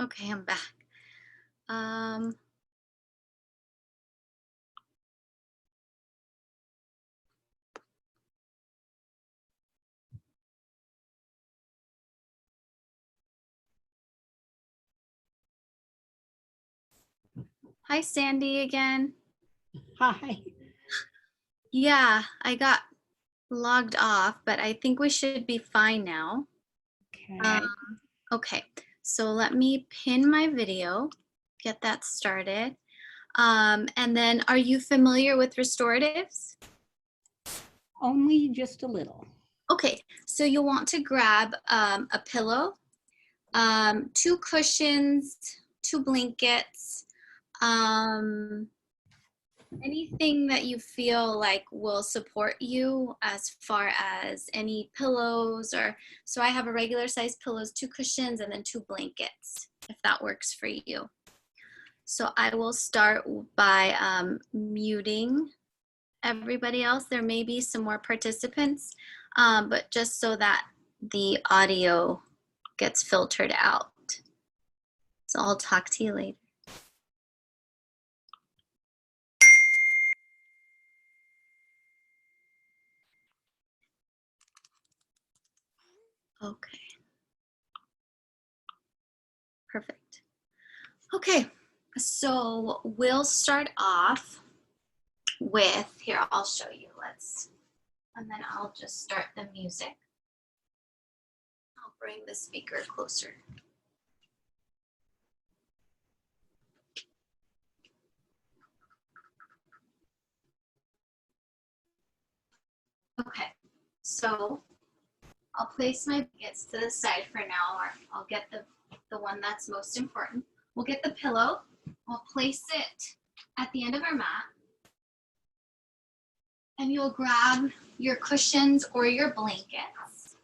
Okay, I'm back. Um, Hi, Sandy again. Hi. Yeah, I got logged off, but I think we should be fine now. Okay. Okay, so let me pin my video, get that started. And then are you familiar with restoratives? Only just a little. Okay, so you'll want to grab a pillow, 2 cushions, 2 blankets, anything that you feel like will support you as far as any pillows or, so I have a regular size pillows, 2 cushions, and then 2 blankets, if that works for you. So I will start by muting everybody else. There may be some more participants, but just so that the audio gets filtered out. So I'll talk to you later. Okay. Perfect. Okay, so we'll start off with, here, I'll show you, and then I'll just start the music. I'll bring the speaker closer. Okay, so I'll place my blankets to the side for now, or I'll get the one that's most important. We'll get the pillow, we'll place it at the end of our mat, and you'll grab your cushions or your blankets.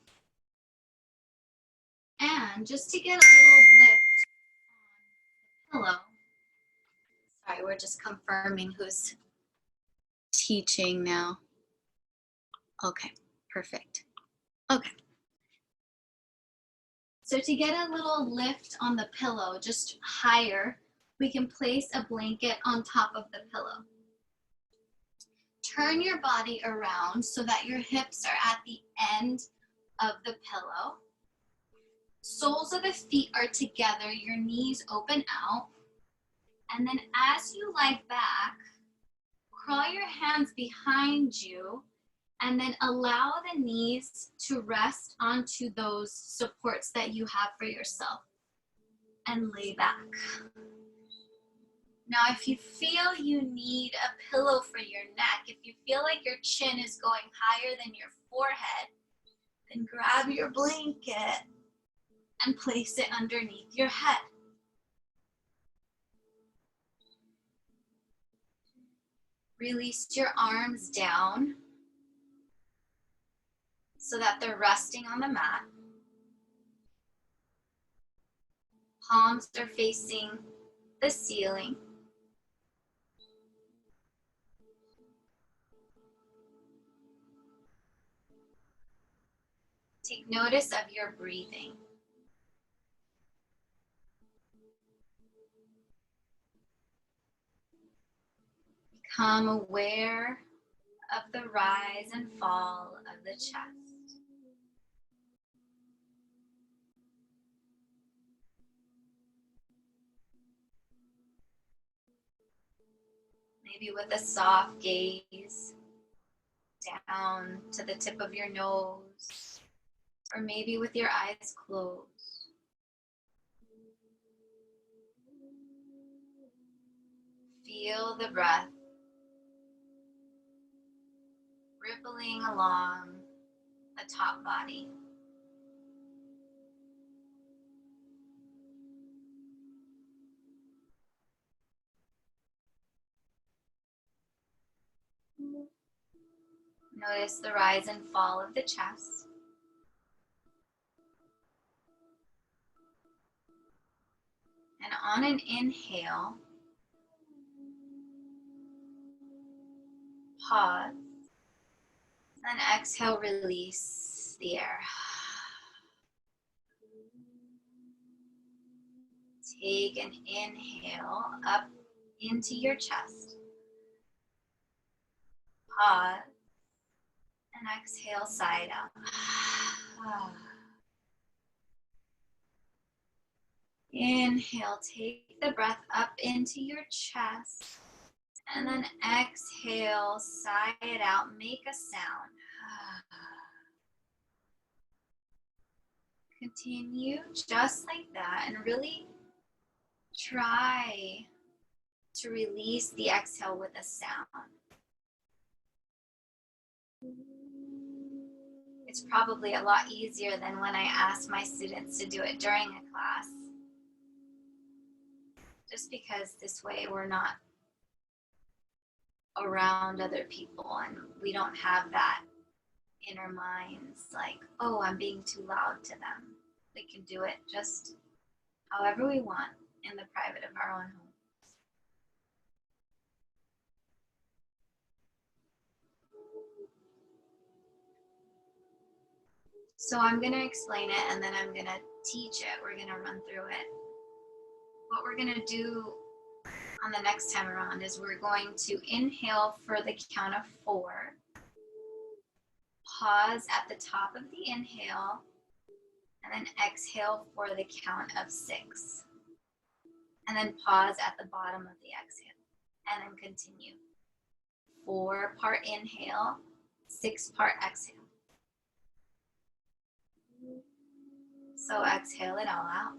And just to get a little lift on the pillow, sorry, we're just confirming who's teaching now. Okay, perfect. Okay. So to get a little lift on the pillow, just higher, we can place a blanket on top of the pillow. Turn your body around so that your hips are at the end of the pillow. Soles of the feet are together, your knees open out. And then as you lie back, crawl your hands behind you and then allow the knees to rest onto those supports that you have for yourself and lay back. Now, if you feel you need a pillow for your neck, if you feel like your chin is going higher than your forehead, then grab your blanket and place it underneath your head. Release your arms down so that they're resting on the mat. Palms are facing the ceiling. Take notice of your breathing. Become aware of the rise and fall of the chest. Maybe with a soft gaze down to the tip of your nose, or maybe with your eyes closed. Feel the breath rippling along the top body. Notice the rise and fall of the chest. And on an inhale, pause, and exhale, release the air. Take an inhale up into your chest. Pause and exhale side out. Inhale, take the breath up into your chest. And then exhale, sigh it out, make a sound. Continue just like that and really try to release the exhale with a sound. It's probably a lot easier than when I ask my students to do it during a class. Just because this way we're not around other people and we don't have that inner minds like, oh, I'm being too loud to them. We can do it just however we want in the private of our own home. So I'm going to explain it and then I'm going to teach it. We're going to run through it. What we're going to do on the next time around is we're going to inhale for the count of 4. Pause at the top of the inhale and then exhale for the count of 6. And then pause at the bottom of the exhale and then continue. 4-part inhale, 6-part exhale. So exhale it all out.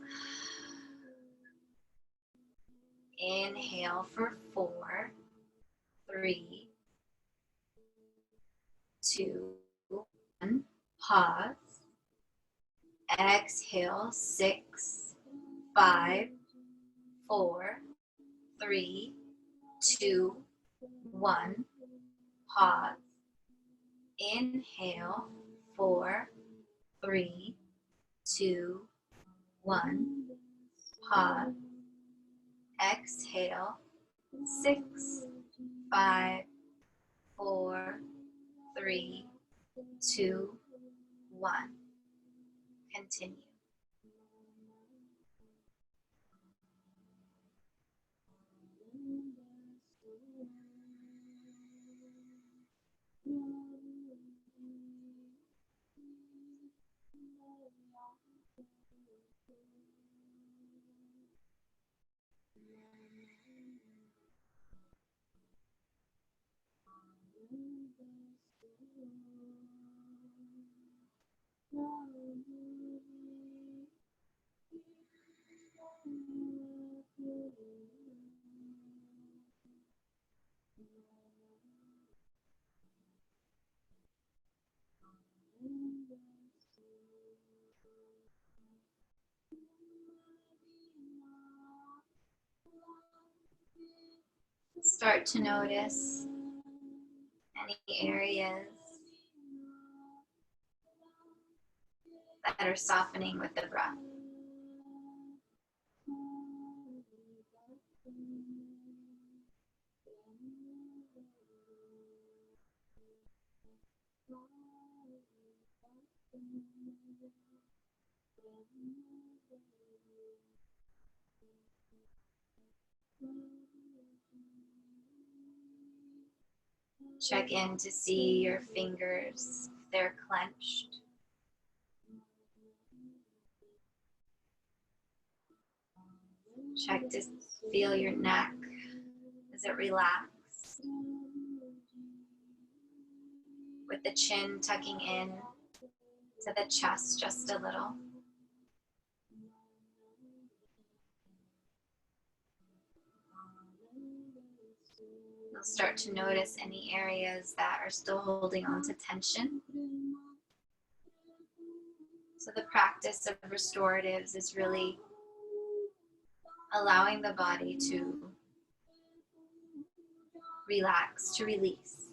Inhale for 4, 3, 2, 1. Pause. Exhale, 6, 5, 4, 3, 2, 1. Pause. Inhale, 4, 3, 2, 1. Pause. Exhale, 6, 5, 4, 3, 2, 1. Continue. Start to notice any areas that are softening with the breath. Check in to see your fingers, if they're clenched. Check to feel your neck. Is it relaxed? With the chin tucking in to the chest just a little. You'll start to notice any areas that are still holding on to tension. So the practice of restoratives is really allowing the body to relax, to release.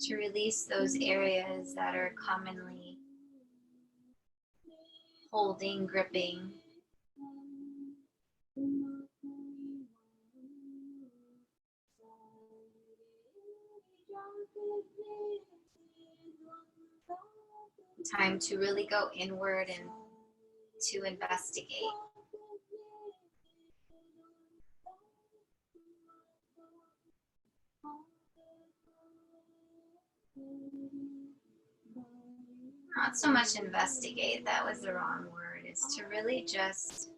To release those areas that are commonly holding, gripping. Time to really go inward and to investigate. Not so much investigate, that was the wrong word. It's to really just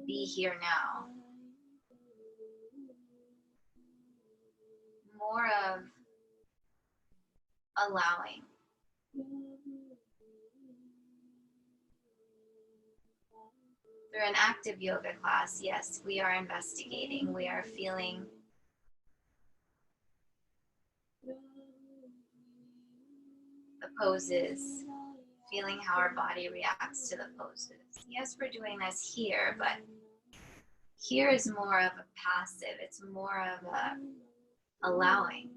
be here now. More of allowing. Through an active yoga class, yes, we are investigating. We are feeling the poses, feeling how our body reacts to the poses. Yes, we're doing this here, but here is more of a passive. It's more of a allowing.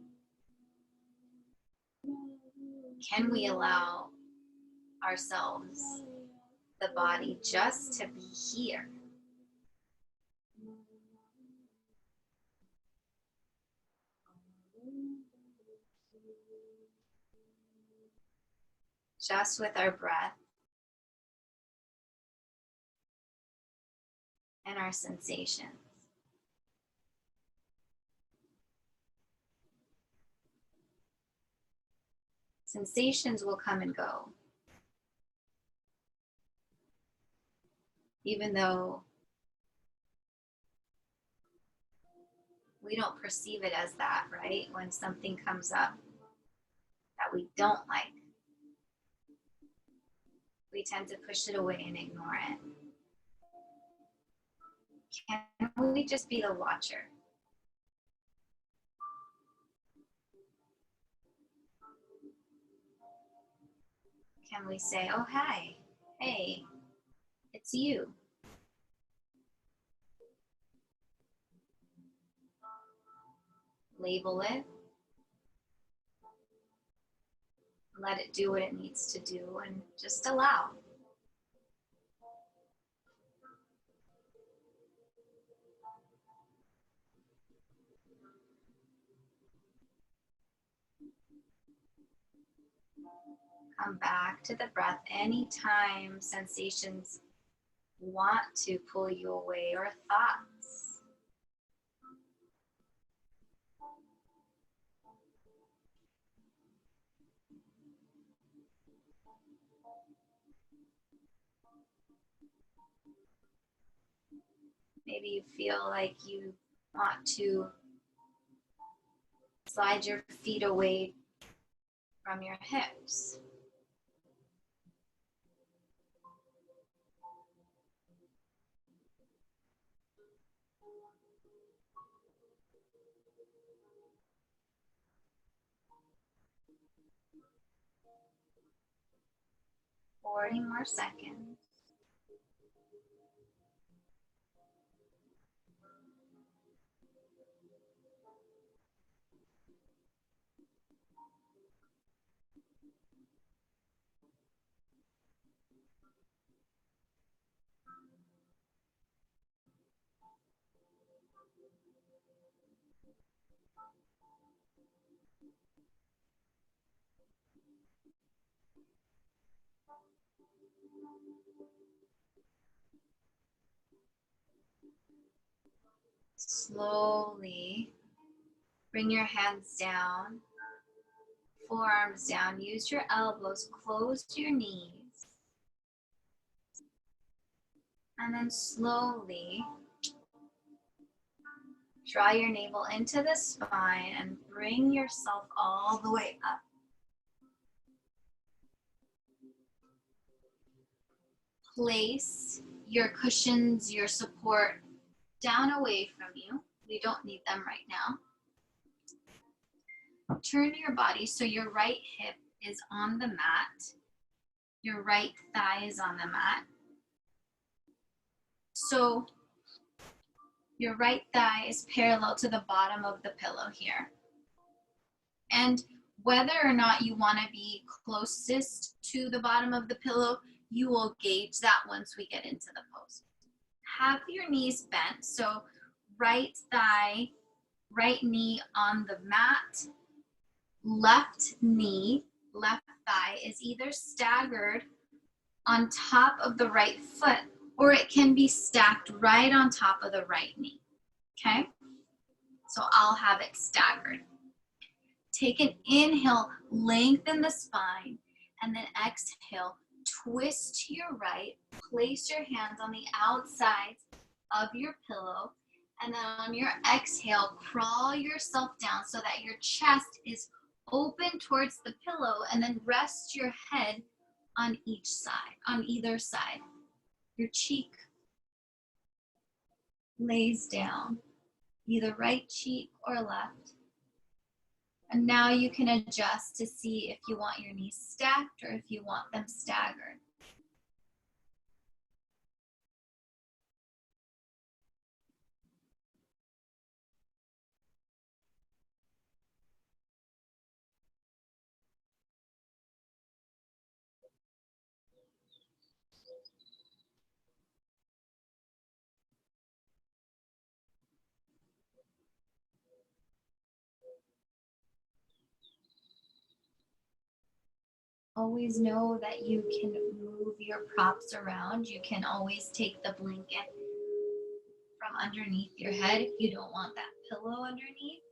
Can we allow ourselves, the body, just to be here? Just with our breath and our sensations. Sensations will come and go. Even though we don't perceive it as that, right? When something comes up that we don't like, we tend to push it away and ignore it. Can we just be the watcher? Can we say, oh, hi, hey, it's you. Label it. Let it do what it needs to do and just allow. Come back to the breath anytime sensations want to pull you away or thoughts. Maybe you feel like you want to slide your feet away from your hips. For 40 more seconds. Slowly bring your hands down, forearms down, use your elbows, close your knees, and then slowly draw your navel into the spine and bring yourself all the way up. Place your cushions, your support down away from you. We don't need them right now. Turn your body so your right hip is on the mat. Your right thigh is on the mat. So your right thigh is parallel to the bottom of the pillow here. And whether or not you want to be closest to the bottom of the pillow, you will gauge that once we get into the pose. Have your knees bent, so right thigh, right knee on the mat, left knee left thigh is either staggered on top of the right foot, or it can be stacked right on top of the right knee. Okay? So I'll have it staggered. Take an inhale, lengthen the spine, and then exhale, twist to your right, place your hands on the outsides of your pillow, and then on your exhale, crawl yourself down so that your chest is open towards the pillow, and then rest your head on each side, on either side. Your cheek lays down, either right cheek or left. And now you can adjust to see if you want your knees stacked or if you want them staggered. Always know that you can move your props around. You can always take the blanket from underneath your head if you don't want that pillow underneath.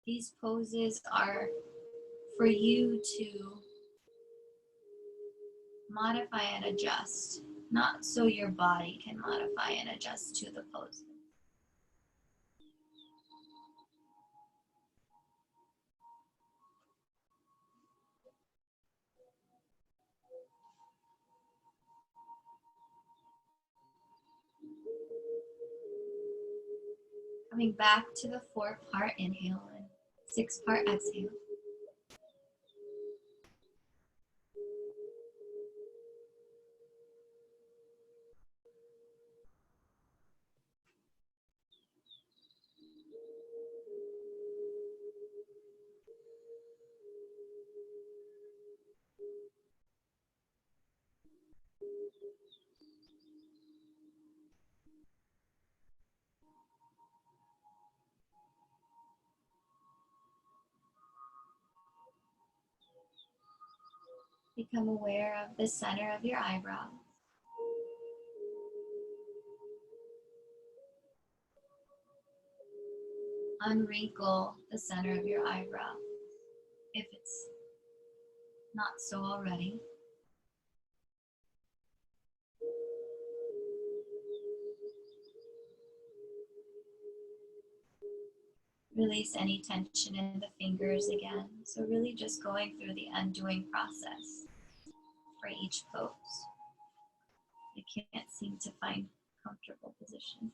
These poses are for you to modify and adjust, not so your body can modify and adjust to the pose. Coming back to the 4-part inhale and 6-part exhale. Become aware of the center of your eyebrows. Unwrinkle the center of your eyebrow if it's not so already. Release any tension in the fingers again. So really just going through the undoing process for each pose. You can't seem to find a comfortable position.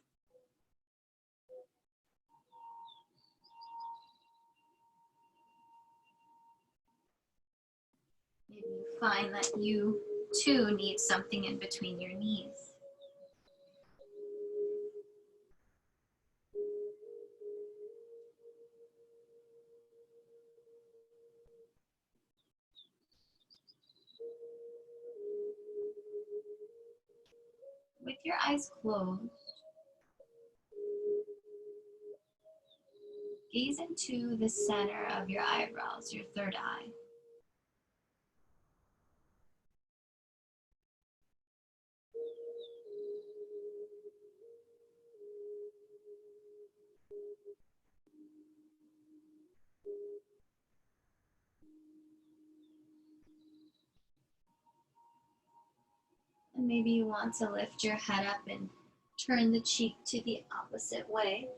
Maybe you find that you too need something in between your knees. With your eyes closed, gaze into the center of your eyebrows, your third eye. And maybe you want to lift your head up and turn the cheek to the opposite way.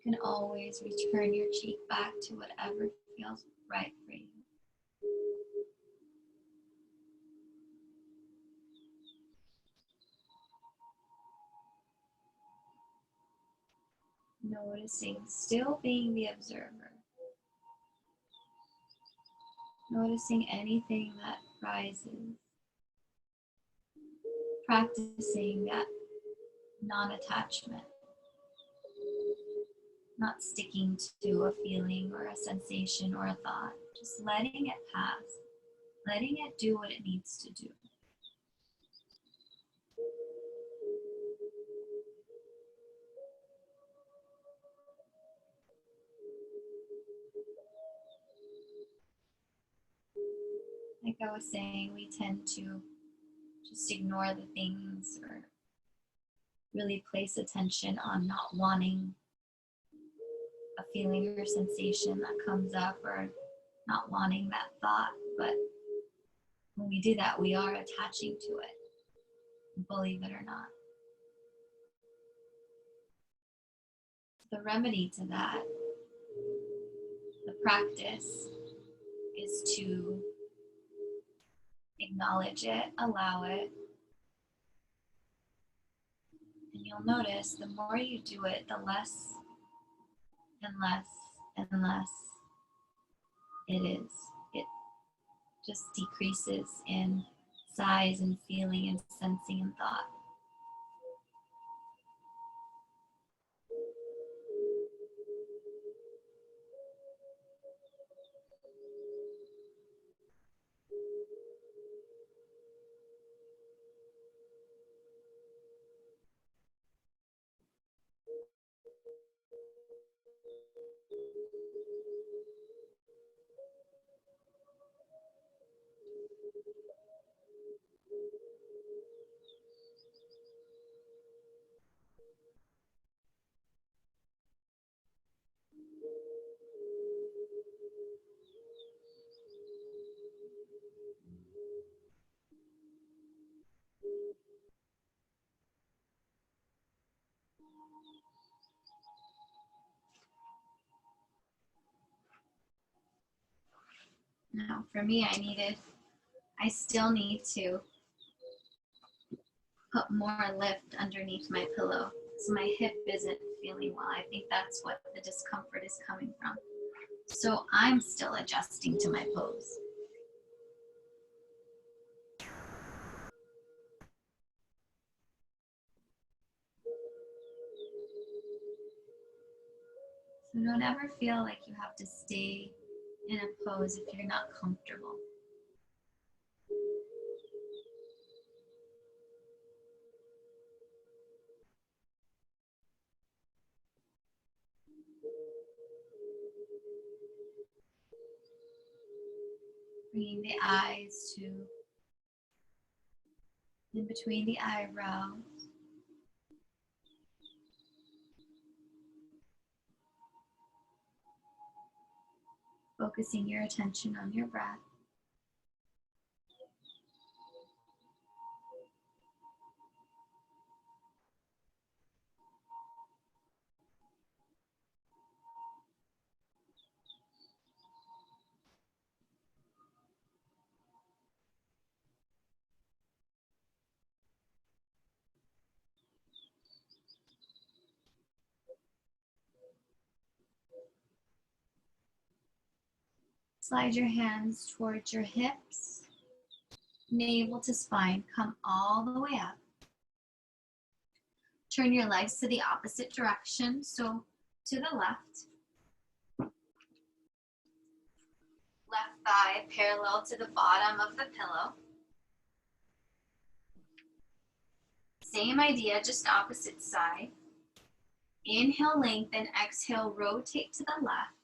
You can always return your cheek back to whatever feels right for you. Noticing, still being the observer. Noticing anything that rises. Practicing that non-attachment. Not sticking to a feeling or a sensation or a thought. Just letting it pass. Letting it do what it needs to do. Like I was saying, we tend to just ignore the things or really place attention on not wanting a feeling or sensation that comes up or not wanting that thought. But when we do that, we are attaching to it, believe it or not. The remedy to that, the practice, is to acknowledge it, allow it, and you'll notice the more you do it, the less and less and less it is. It just decreases in size and feeling and sensing and thought. Now, for me, I still need to put more lift underneath my pillow. So my hip isn't feeling well. I think that's what the discomfort is coming from. So I'm still adjusting to my pose. So don't ever feel like you have to stay in a pose if you're not comfortable. Bringing the eyes to in between the eyebrows. Focusing your attention on your breath. Slide your hands towards your hips, navel to spine, come all the way up. Turn your legs to the opposite direction, so to the left. Left thigh parallel to the bottom of the pillow. Same idea, just opposite side. Inhale, lengthen, exhale, rotate to the left.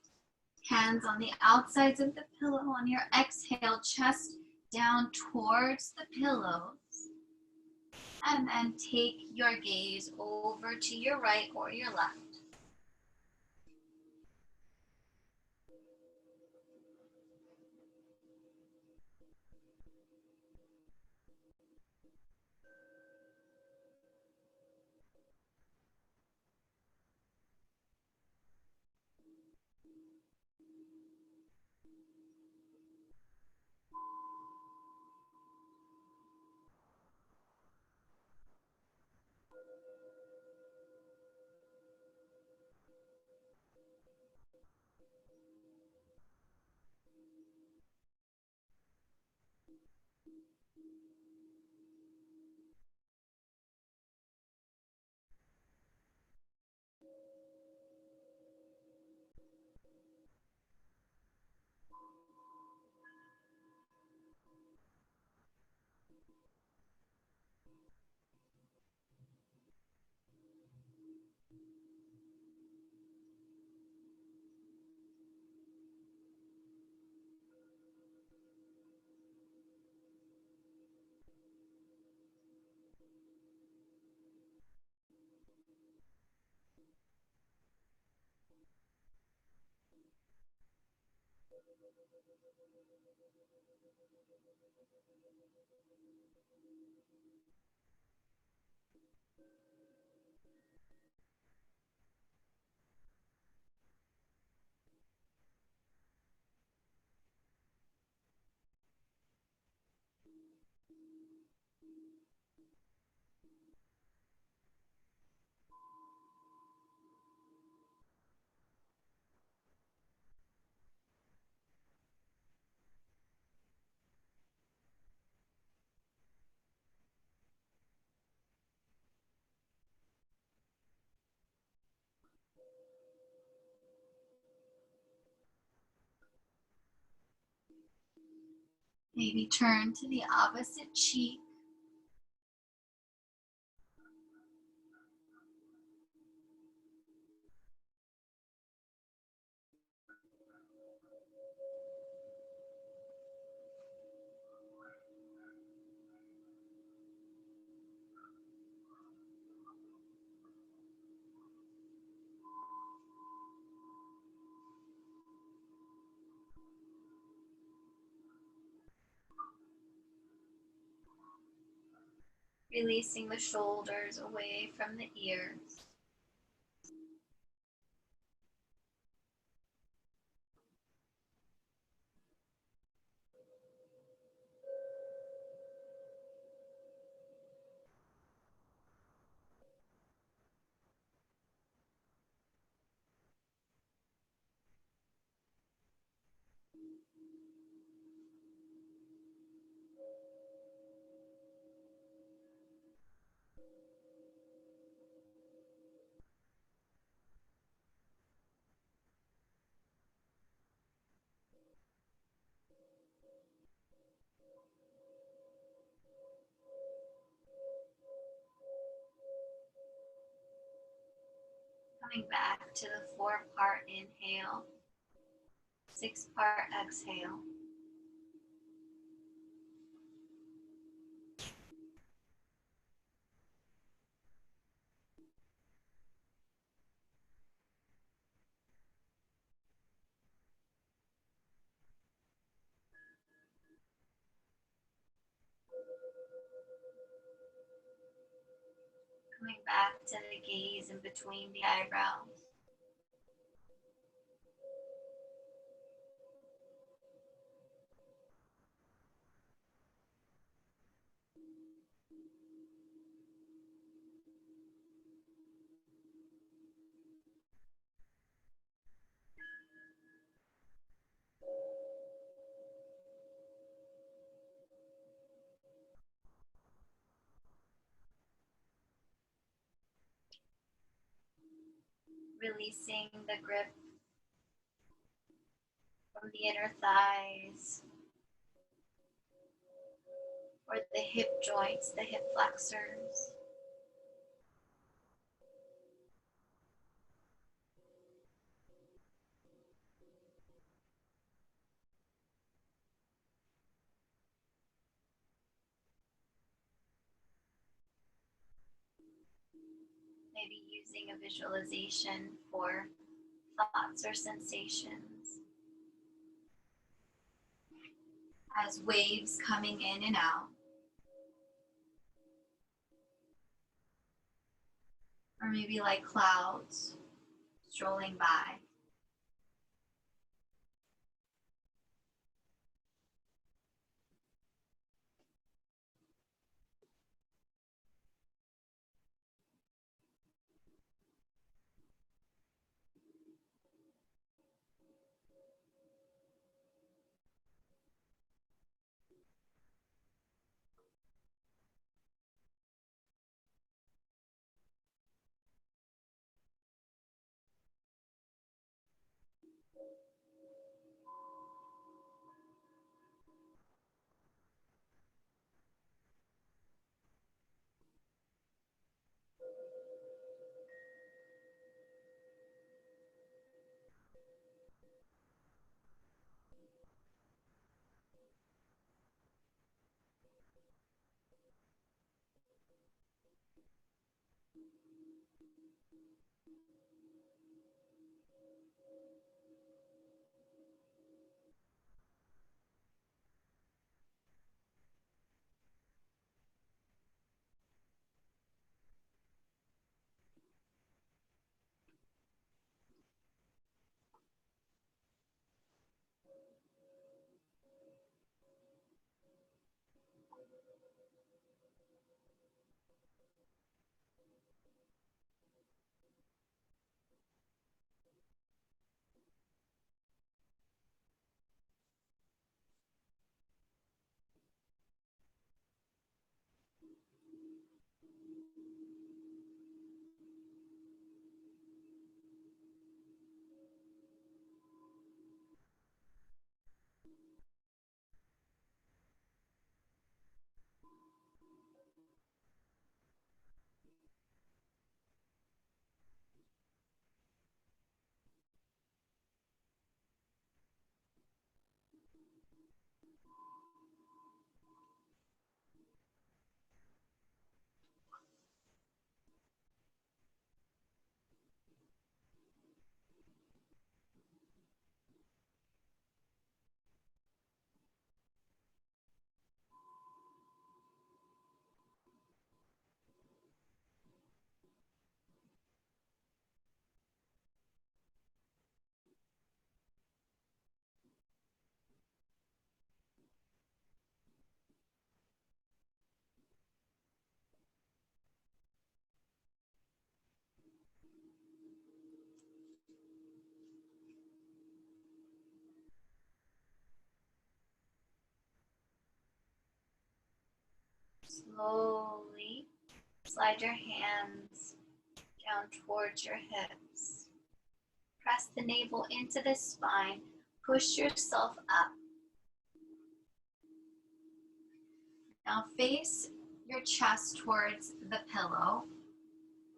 Hands on the outsides of the pillow. On your exhale, chest down towards the pillows. And then take your gaze over to your right or your left. Maybe turn to the opposite cheek. Releasing the shoulders away from the ears. Coming back to the 4-part inhale, 6-part exhale. Coming back to the gaze in between the eyebrows. Releasing the grip from the inner thighs or the hip joints, the hip flexors. Maybe using a visualization for thoughts or sensations as waves coming in and out. Or maybe like clouds strolling by. Slowly slide your hands down towards your hips. Press the navel into the spine. Push yourself up. Now face your chest towards the pillow.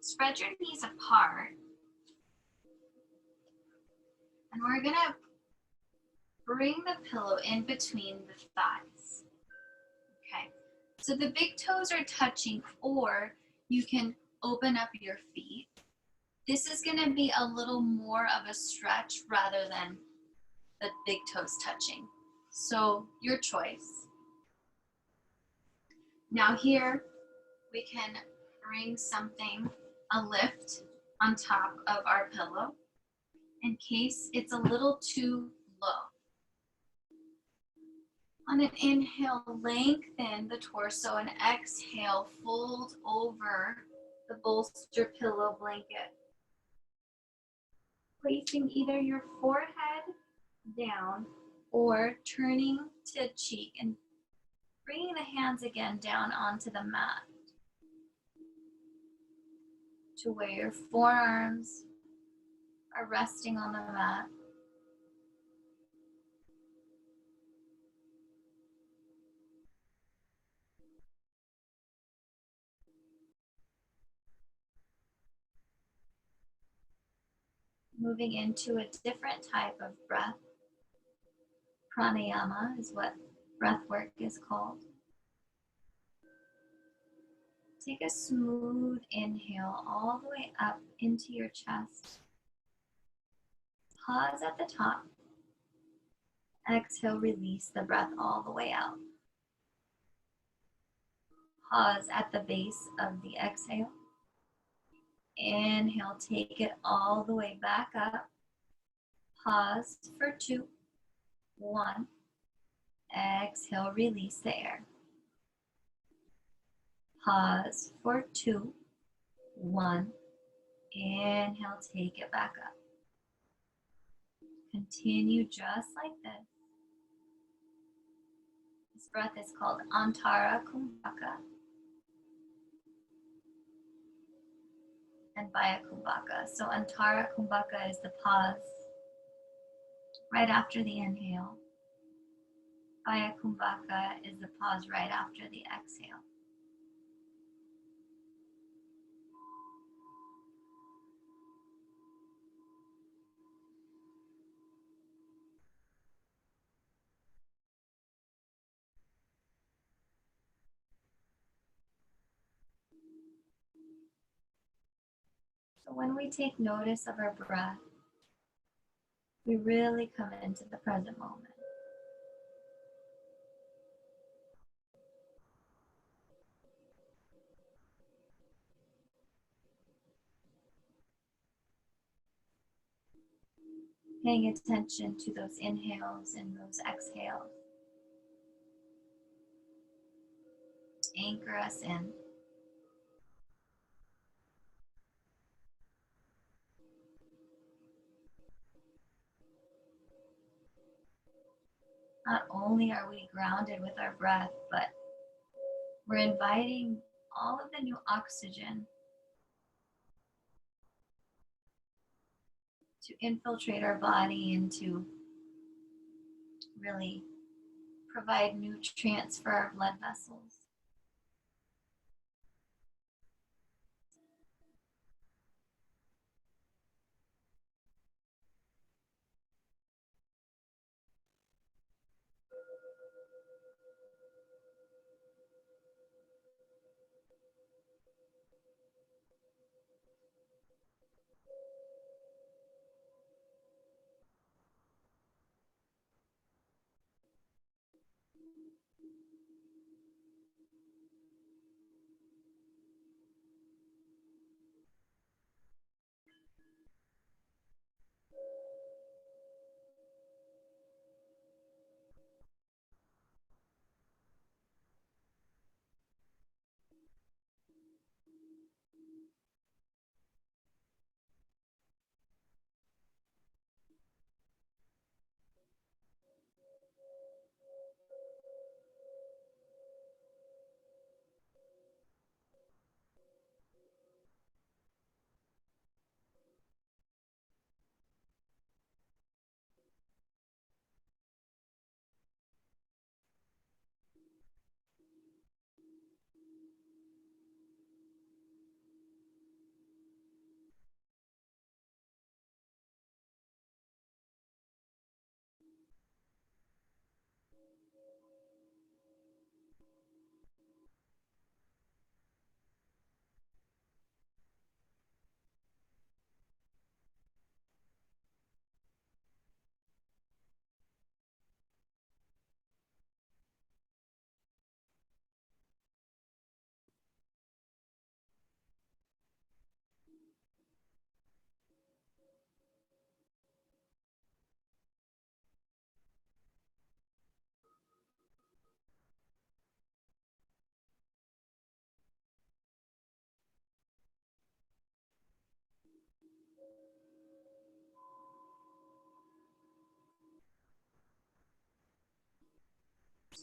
Spread your knees apart. And we're gonna bring the pillow in between the thighs. Okay, so the big toes are touching, or you can open up your feet. This is gonna be a little more of a stretch rather than the big toes touching. So your choice. Now here, we can bring something, a lift on top of our pillow in case it's a little too low. On an inhale, lengthen the torso, and exhale, fold over the bolster pillow blanket. Placing either your forehead down or turning to cheek and bringing the hands again down onto the mat to where your forearms are resting on the mat. Moving into a different type of breath. Pranayama is what breath work is called. Take a smooth inhale all the way up into your chest. Pause at the top. Exhale, release the breath all the way out. Pause at the base of the exhale. Inhale, take it all the way back up. Pause for 2, 1. Exhale, release the air. Pause for 2, 1. Inhale, take it back up. Continue just like this. This breath is called Antara Kumbhaka and Baya Kumbhaka. So Antara Kumbhaka is the pause right after the inhale. Baya Kumbhaka is the pause right after the exhale. So when we take notice of our breath, we really come into the present moment. Paying attention to those inhales and those exhales. Anchor us in. Not only are we grounded with our breath, but we're inviting all of the new oxygen to infiltrate our body and to really provide nutrients for our blood vessels.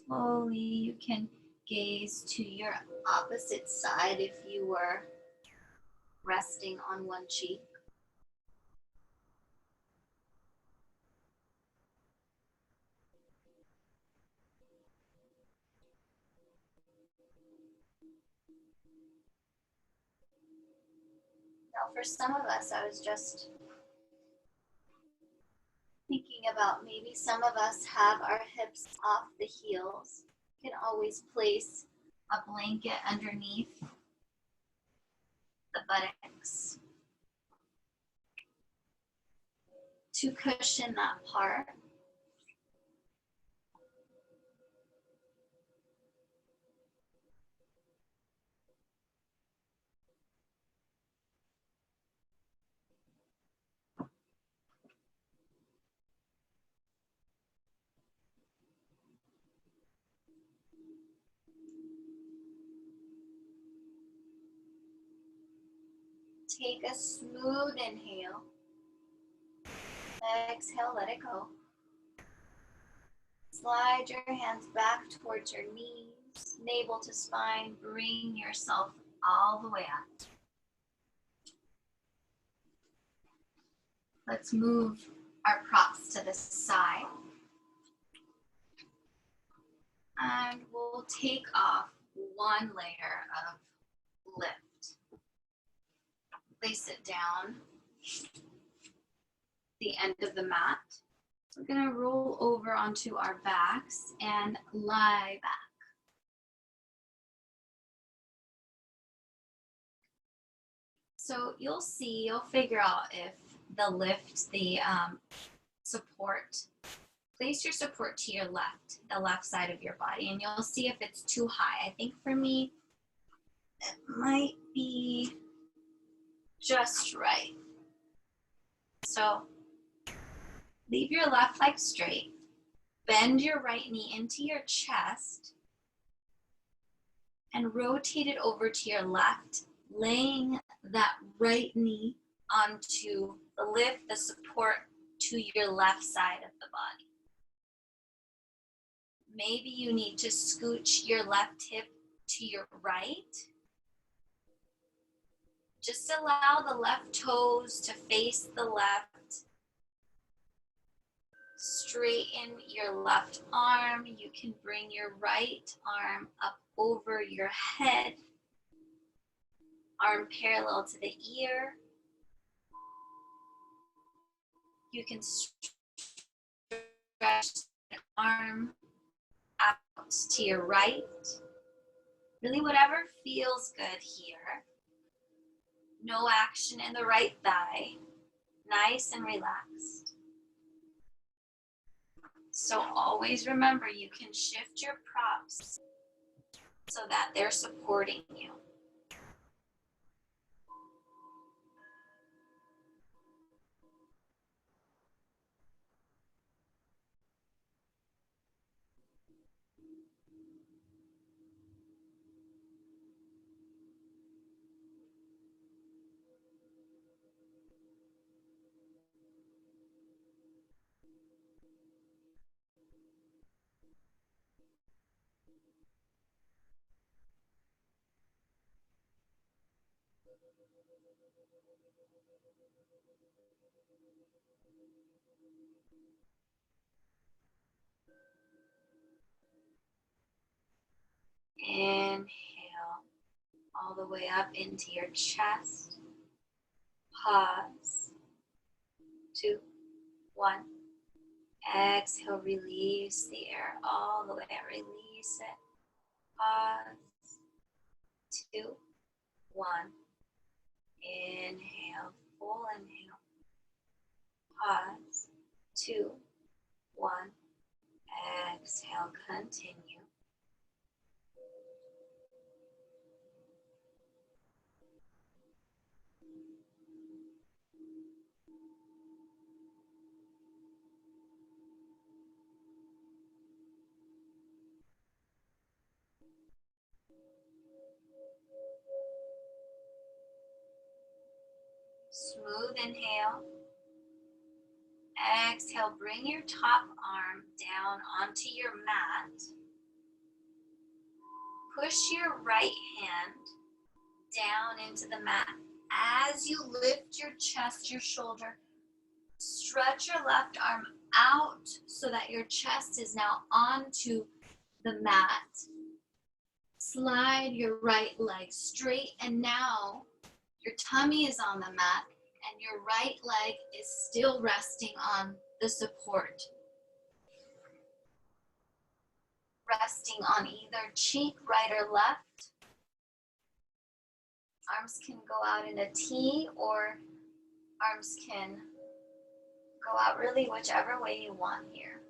Slowly, you can gaze to your opposite side if you were resting on one cheek. Now, for some of us, I was just thinking about maybe some of us have our hips off the heels. You can always place a blanket underneath the buttocks to cushion that part. Take a smooth inhale. Exhale, let it go. Slide your hands back towards your knees, navel to spine. Bring yourself all the way up. Let's move our props to the side. And we'll take off one layer of lift. Place it down the end of the mat. We're gonna roll over onto our backs and lie back. So you'll see, you'll figure out if the lift, the support, place your support to your left, the left side of your body, and you'll see if it's too high. I think for me, it might be just right. So leave your left leg straight, bend your right knee into your chest, and rotate it over to your left, laying that right knee onto the lift, the support to your left side of the body. Maybe you need to scooch your left hip to your right. Just allow the left toes to face the left. Straighten your left arm. You can bring your right arm up over your head. Arm parallel to the ear. You can stretch the arm out to your right. Really whatever feels good here. No action in the right thigh. Nice and relaxed. So always remember you can shift your props so that they're supporting you. Inhale all the way up into your chest. Pause. 2, 1. Exhale, release the air all the way. Release it. Pause. 2, 1. Inhale, full inhale. Pause. 2, 1. Exhale, continue. Smooth inhale. Exhale, bring your top arm down onto your mat. Push your right hand down into the mat. As you lift your chest, your shoulder, stretch your left arm out so that your chest is now onto the mat. Slide your right leg straight, and now your tummy is on the mat and your right leg is still resting on the support. Resting on either cheek, right or left. Arms can go out in a T, or arms can go out really whichever way you want here.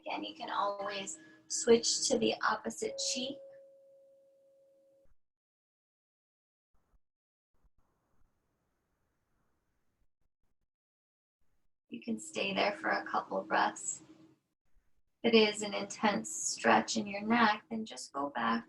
Again, you can always switch to the opposite cheek can stay there for a couple breaths. If it is an intense stretch in your neck, then just go back.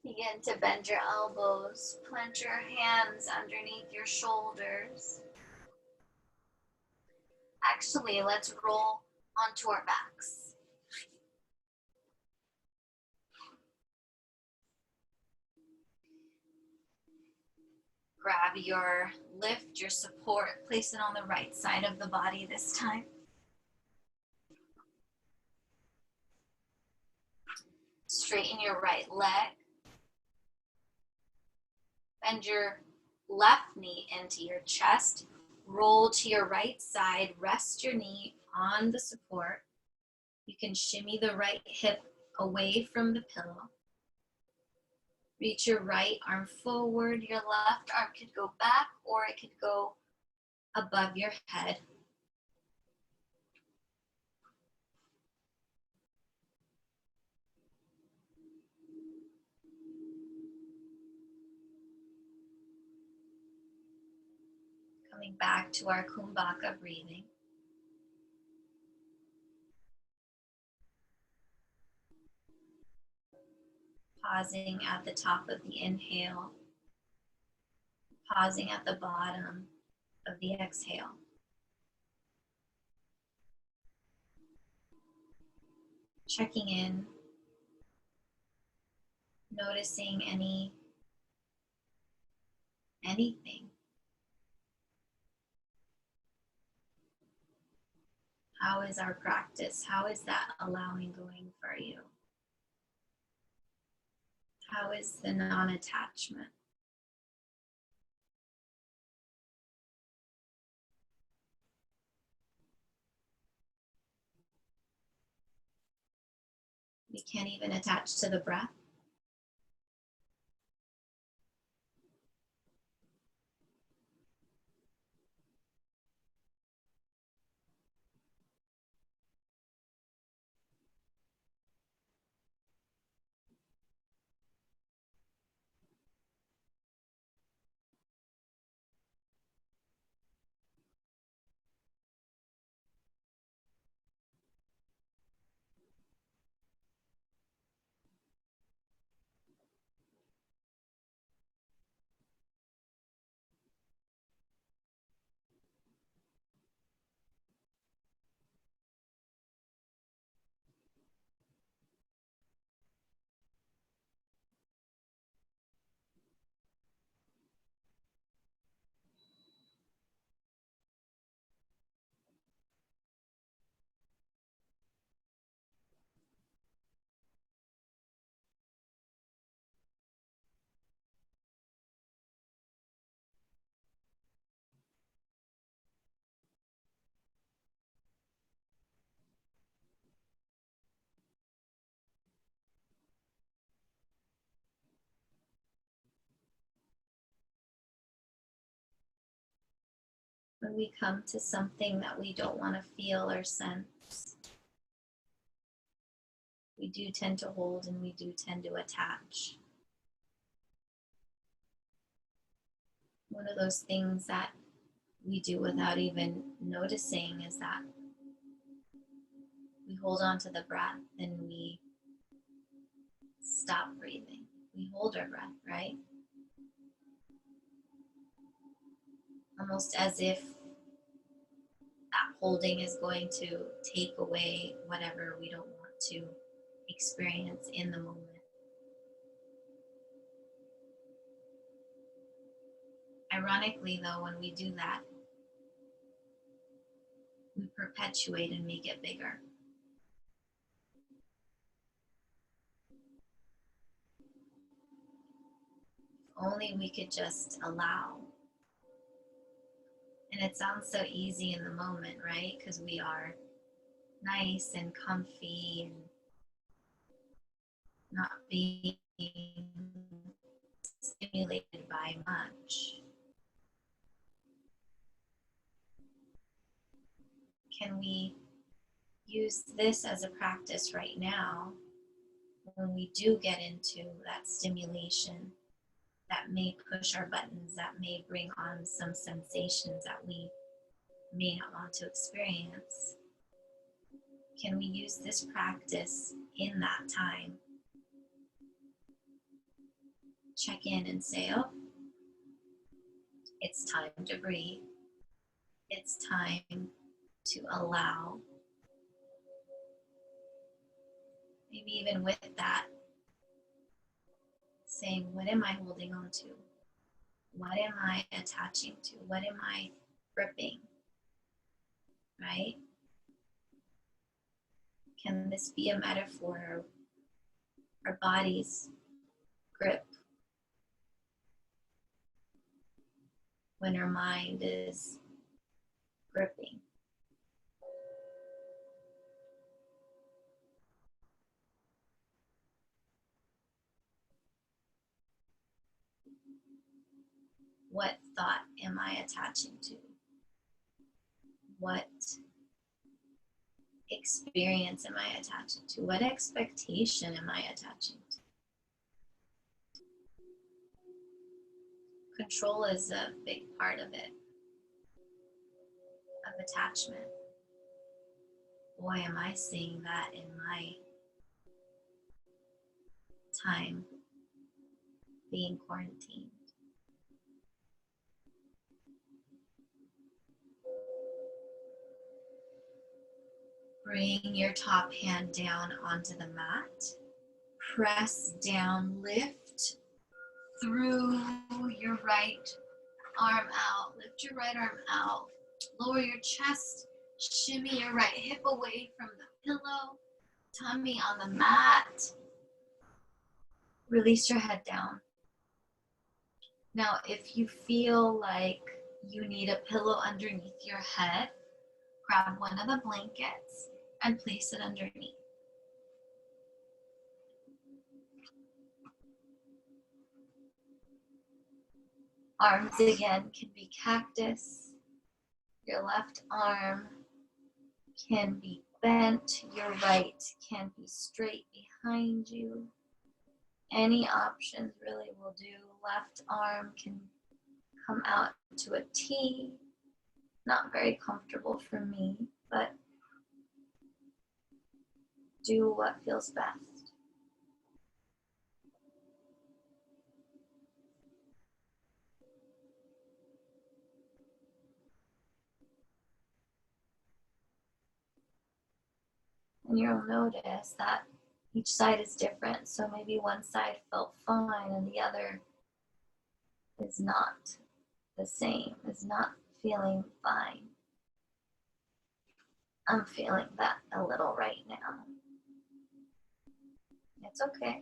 Begin to bend your elbows, plant your hands underneath your shoulders. Actually, let's roll onto our backs. Grab your lift, your support, place it on the right side of the body this time. Straighten your right leg. Bend your left knee into your chest. Roll to your right side. Rest your knee on the support. You can shimmy the right hip away from the pillow. Reach your right arm forward. Your left arm could go back or it could go above your head. Coming back to our Kumbhaka breathing. Pausing at the top of the inhale. Pausing at the bottom of the exhale. Checking in. Noticing anything. How is our practice? How is that allowing going for you? How is the non-attachment? We can't even attach to the breath. When we come to something that we don't want to feel or sense, we do tend to hold and we do tend to attach. One of those things that we do without even noticing is that we hold on to the breath and we stop breathing. We hold our breath, right? Almost as if that holding is going to take away whatever we don't want to experience in the moment. Ironically, though, when we do that, we perpetuate and make it bigger. If only we could just allow. And it sounds so easy in the moment, right? Because we are nice and comfy and not being stimulated by much. Can we use this as a practice right now when we do get into that stimulation that may push our buttons, that may bring on some sensations that we may not want to experience? Can we use this practice in that time? Check in and say, oh, it's time to breathe. It's time to allow. Maybe even with that, saying, what am I holding on to? What am I attaching to? What am I gripping? Right? Can this be a metaphor? Our body's grip when our mind is gripping. What thought am I attaching to? What experience am I attaching to? What expectation am I attaching to? Control is a big part of it, of attachment. Boy, am I seeing that in my time being quarantined. Bring your top hand down onto the mat. Press down, lift through your right arm out. Lift your right arm out. Lower your chest. Shimmy your right hip away from the pillow. Tummy on the mat. Release your head down. Now, if you feel like you need a pillow underneath your head, grab one of the blankets and place it underneath. Arms again can be cactus. Your left arm can be bent. Your right can be straight behind you. Any options really will do. Left arm can come out to a T. Not very comfortable for me, but do what feels best. And you'll notice that each side is different. So maybe one side felt fine and the other is not the same, is not feeling fine. I'm feeling that a little right now. It's okay.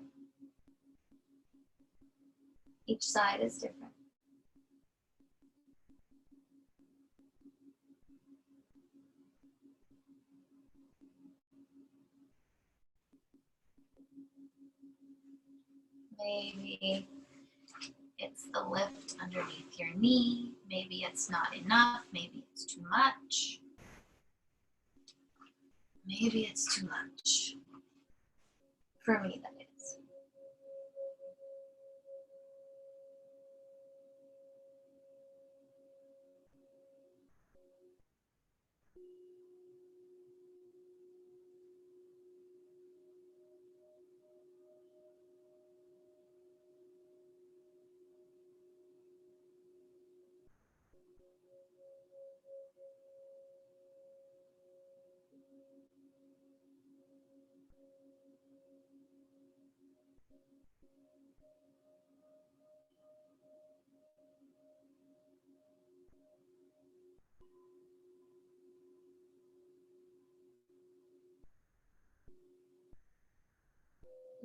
Each side is different. Maybe it's the lift underneath your knee. Maybe it's not enough. Maybe it's too much. Maybe it's too much. For me, that is.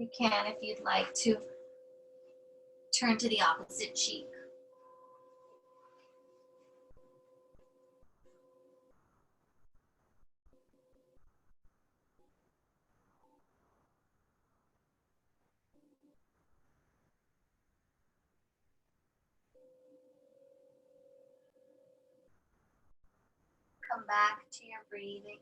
You can, if you'd like, to turn to the opposite cheek. Come back to your breathing.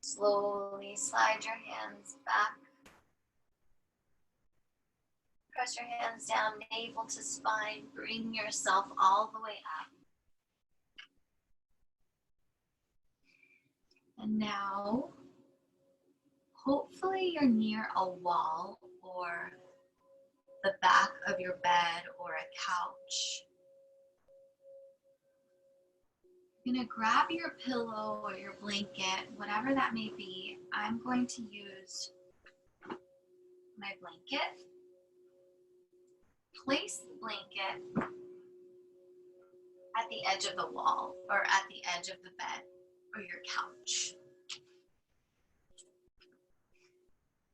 Slowly slide your hands back. Press your hands down, navel to spine. Bring yourself all the way up. And now, hopefully you're near a wall or the back of your bed or a couch. You're gonna grab your pillow or your blanket, whatever that may be. I'm going to use my blanket. Place the blanket at the edge of the wall or at the edge of the bed or your couch.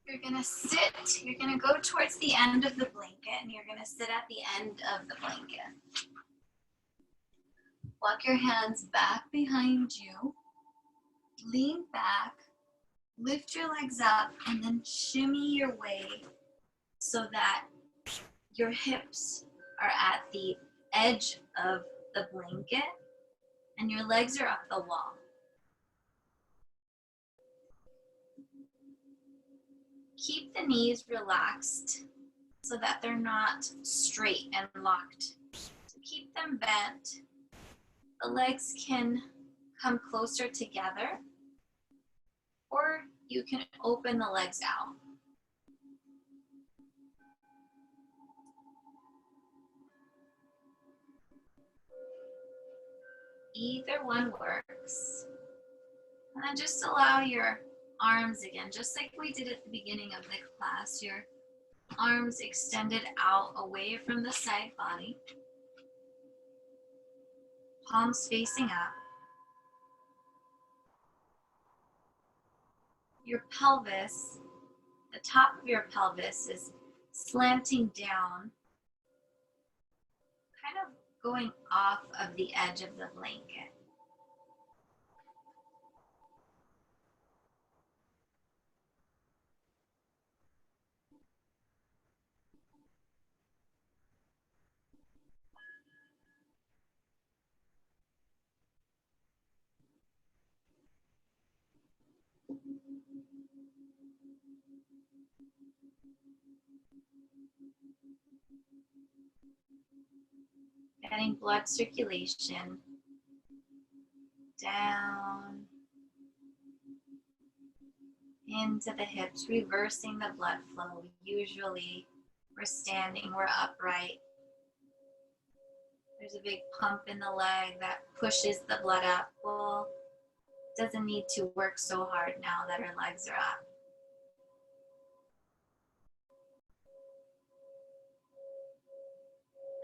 You're gonna sit, you're gonna go towards the end of the blanket and you're gonna sit at the end of the blanket. Walk your hands back behind you, lean back, lift your legs up, and then shimmy your way so that your hips are at the edge of the blanket and your legs are up the wall. Keep the knees relaxed so that they're not straight and locked. So keep them bent. The legs can come closer together, or you can open the legs out. Either one works. And just allow your arms again, just like we did at the beginning of the class, your arms extended out away from the side body, palms facing up. Your pelvis, the top of your pelvis is slanting down, kind of going off of the edge of the blanket. Getting blood circulation down into the hips, reversing the blood flow. Usually we're standing, we're upright. There's a big pump in the leg that pushes the blood up. Well, it doesn't need to work so hard now that our legs are up.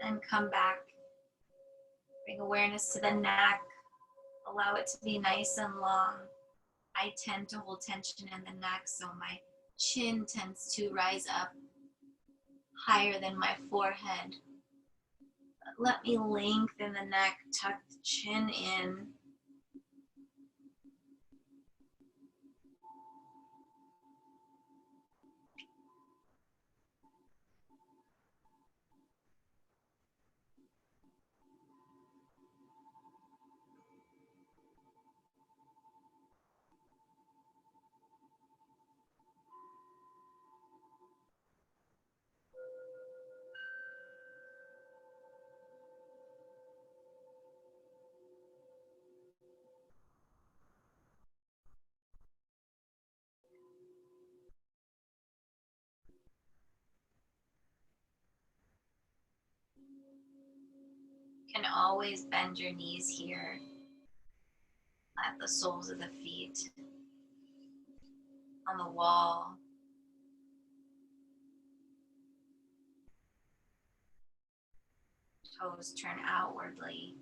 And come back. Bring awareness to the neck. Allow it to be nice and long. I tend to hold tension in the neck, so my chin tends to rise up higher than my forehead. But let me lengthen the neck, tuck the chin in. You can always bend your knees here at the soles of the feet, on the wall. Toes turn outwardly.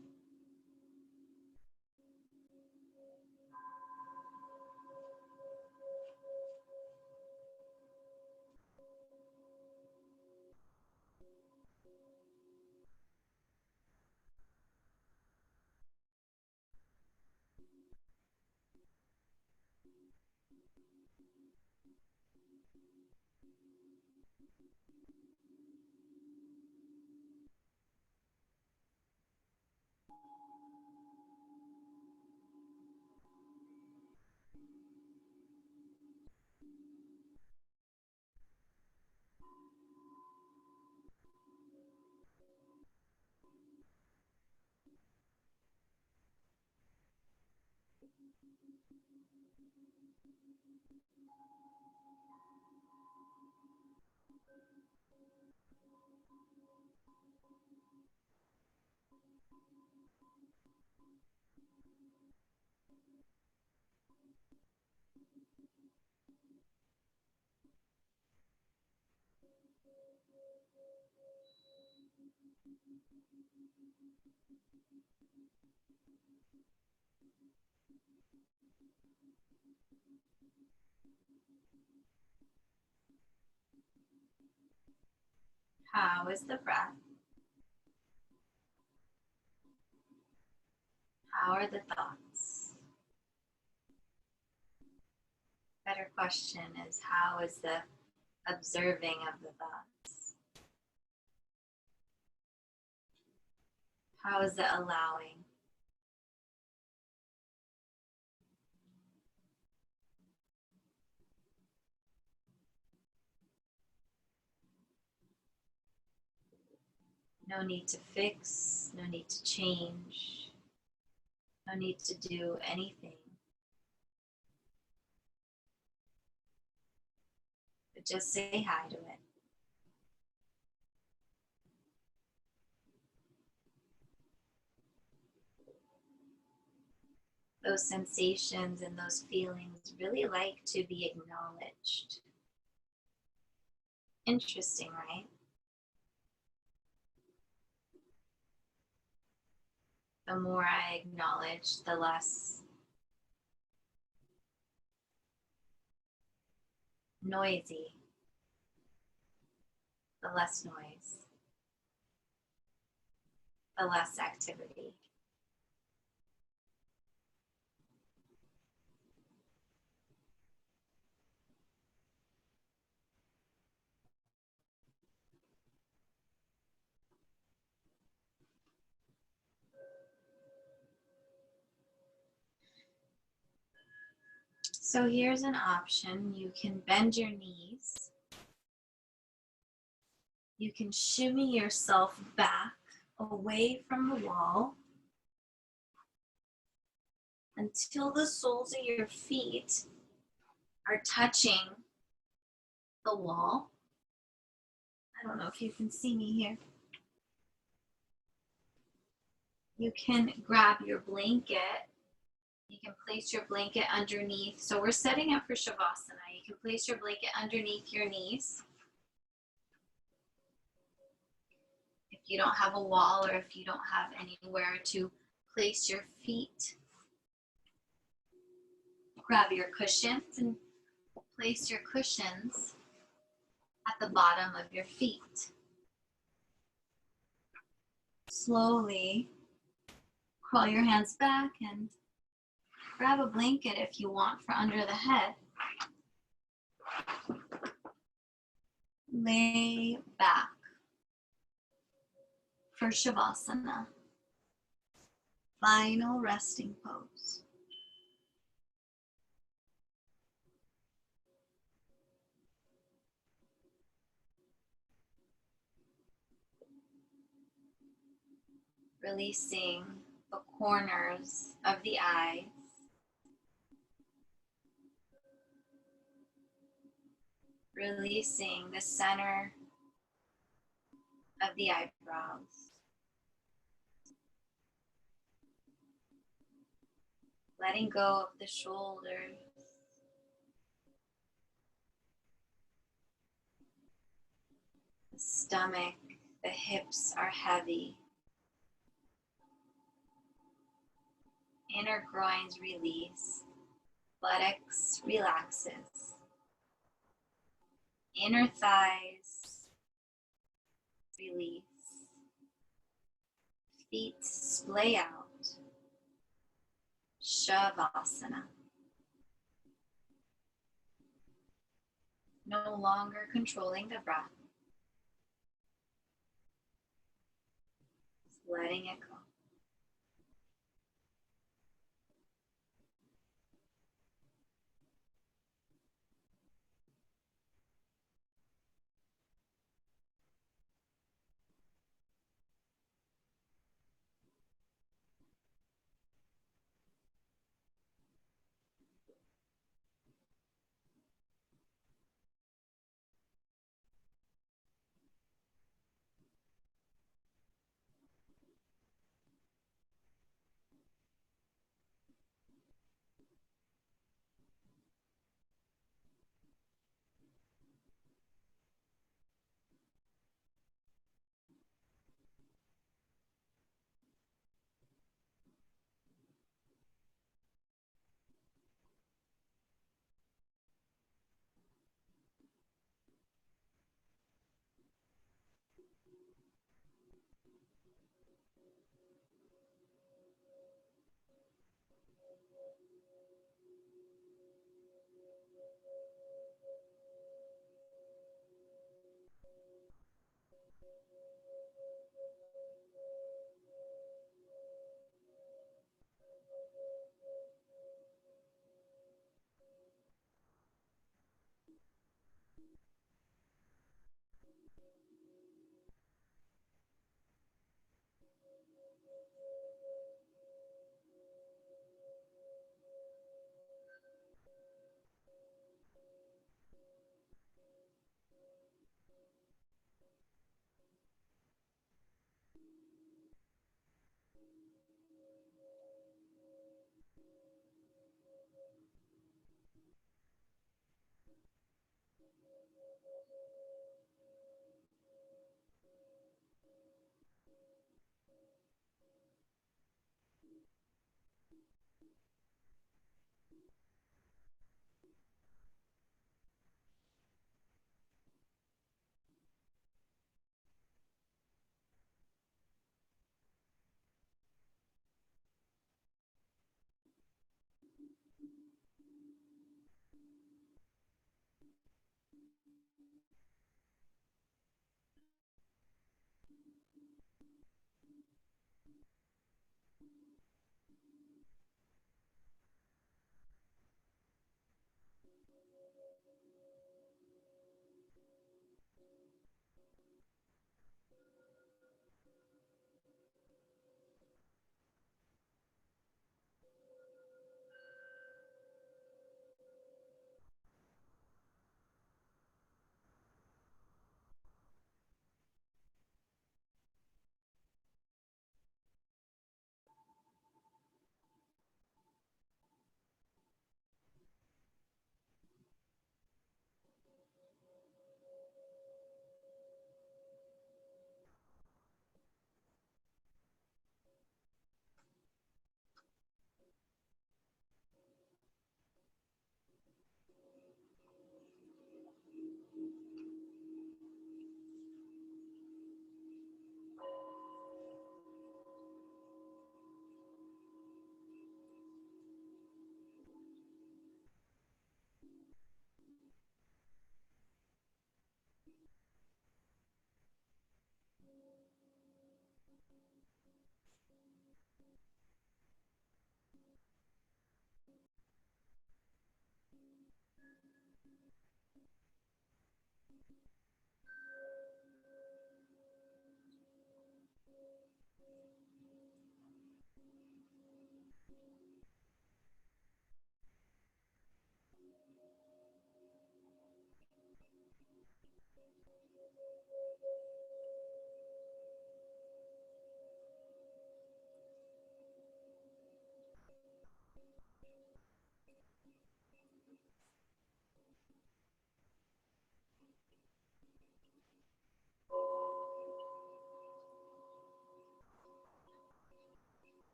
How is the breath? How are the thoughts? Better question is, how is the observing of the thoughts? How is the allowing? No need to fix, no need to change, no need to do anything. But just say hi to it. those sensations and those feelings really like to be acknowledged. Interesting, right? The more I acknowledge, the less noisy, the less noise, the less activity. So here's an option. You can bend your knees. You can shimmy yourself back away from the wall until the soles of your feet are touching the wall. I don't know if you can see me here. You can grab your blanket. You can place your blanket underneath. So we're setting up for Shavasana. You can place your blanket underneath your knees. If you don't have a wall or if you don't have anywhere to place your feet, grab your cushions and place your cushions at the bottom of your feet. Slowly crawl your hands back and grab a blanket if you want for under the head. Lay back for Shavasana, final resting pose. Releasing the corners of the eyes. Releasing the center of the eyebrows. Letting go of the shoulders. The stomach, the hips are heavy. Inner groins release. Buttocks relaxes. Inner thighs release. Feet splay out. Shavasana. No longer controlling the breath. Just letting it go.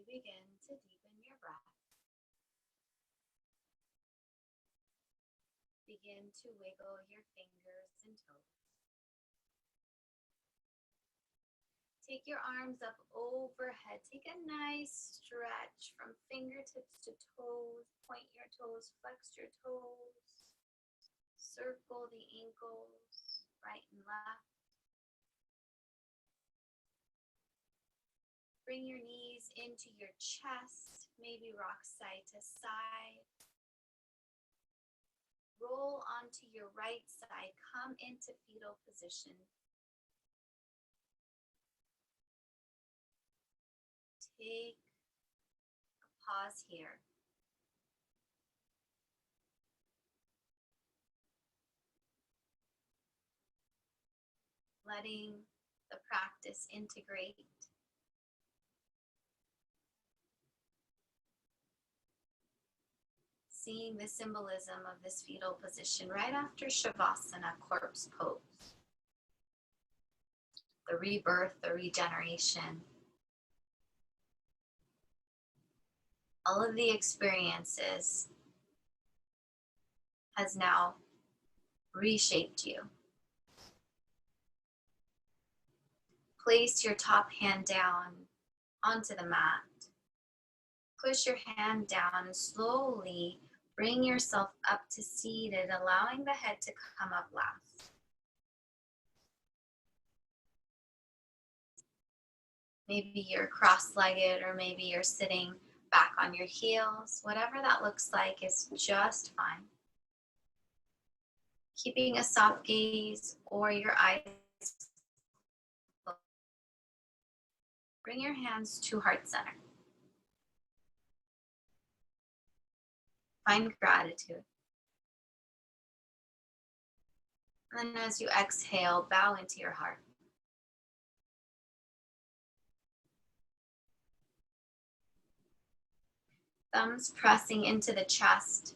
begin to deepen your breath, begin to wiggle your fingers and toes. Take your arms up overhead. Take a nice stretch from fingertips to toes. Point your toes, flex your toes. Circle the ankles, right and left. Bring your knees into your chest, maybe rock side to side. Roll onto your right side, come into fetal position. Take a pause here. Letting the practice integrate. Seeing the symbolism of this fetal position right after Shavasana, corpse pose. The rebirth, the regeneration. All of the experiences has now reshaped you. Place your top hand down onto the mat. Push your hand down and slowly bring yourself up to seated, allowing the head to come up last. Maybe you're cross-legged or maybe you're sitting back on your heels. Whatever that looks like is just fine. Keeping a soft gaze or your eyes closed. Bring your hands to heart center. Find gratitude. And then as you exhale, bow into your heart. Thumbs pressing into the chest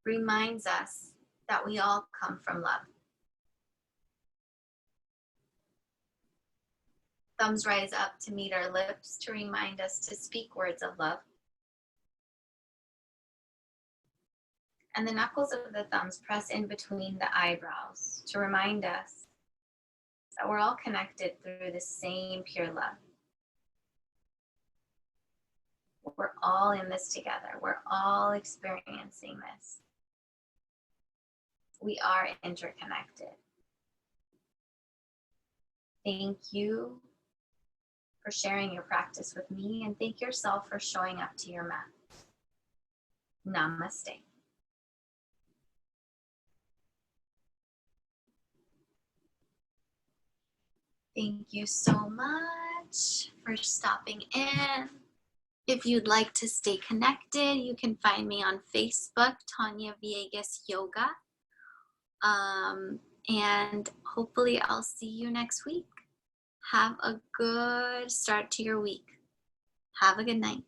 reminds us that we all come from love. Thumbs rise up to meet our lips to remind us to speak words of love. And the knuckles of the thumbs press in between the eyebrows to remind us that we're all connected through the same pure love. We're all in this together. We're all experiencing this. We are interconnected. Thank you for sharing your practice with me, and thank yourself for showing up to your mat. Namaste. Thank you so much for stopping in. If you'd like to stay connected, you can find me on Facebook, Tania Villegas Yoga. And hopefully I'll see you next week. Have a good start to your week. Have a good night.